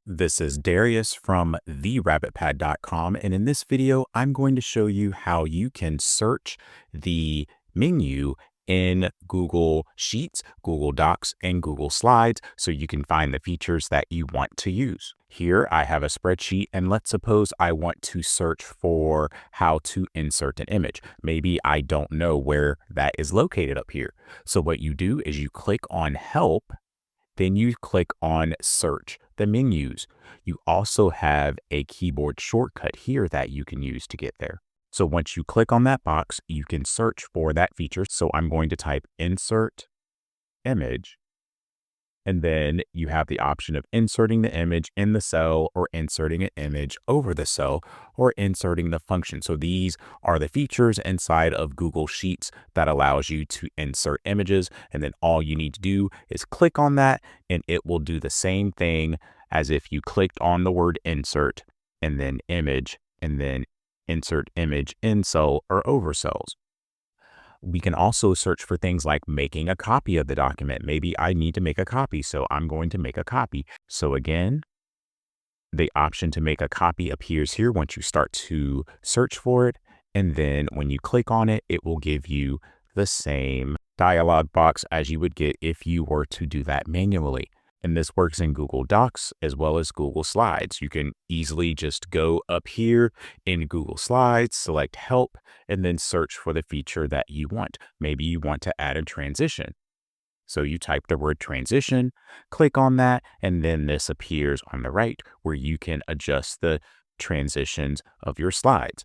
This is Darius from therabbitpad.com, and in this video, I'm going to show you how you can search the menu in Google Sheets, Google Docs, and Google Slides so you can find the features that you want to use. Here, I have a spreadsheet, and let's suppose I want to search for how to insert an image. Maybe I don't know where that is located up here. So what you do is you click on Help, then you click on Search, the menus. You also have a keyboard shortcut here that you can use to get there. So once you click on that box, you can search for that feature. So I'm going to type Insert Image, and then you have the option of inserting the image in the cell or inserting an image over the cell or inserting the function. So these are the features inside of Google Sheets that allows you to insert images. And then all you need to do is click on that and it will do the same thing as if you clicked on the word insert and then image and then insert image in cell or over cells. We can also search for things like making a copy of the document. Maybe I need to make a copy, so I'm going to make a copy. So again, the option to make a copy appears here once you start to search for it. And then when you click on it, it will give you the same dialog box as you would get if you were to do that manually. And this works in Google Docs as well as Google Slides. You can easily just go up here in Google Slides, select Help, and then search for the feature that you want. Maybe you want to add a transition. So you type the word transition, click on that, and then this appears on the right where you can adjust the transitions of your slides.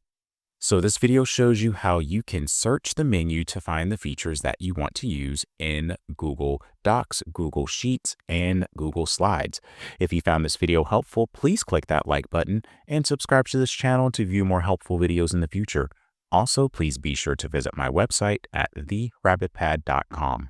So this video shows you how you can search the menu to find the features that you want to use in Google Docs, Google Sheets, and Google Slides. If you found this video helpful, please click that like button and subscribe to this channel to view more helpful videos in the future. Also, please be sure to visit my website at therabbitpad.com.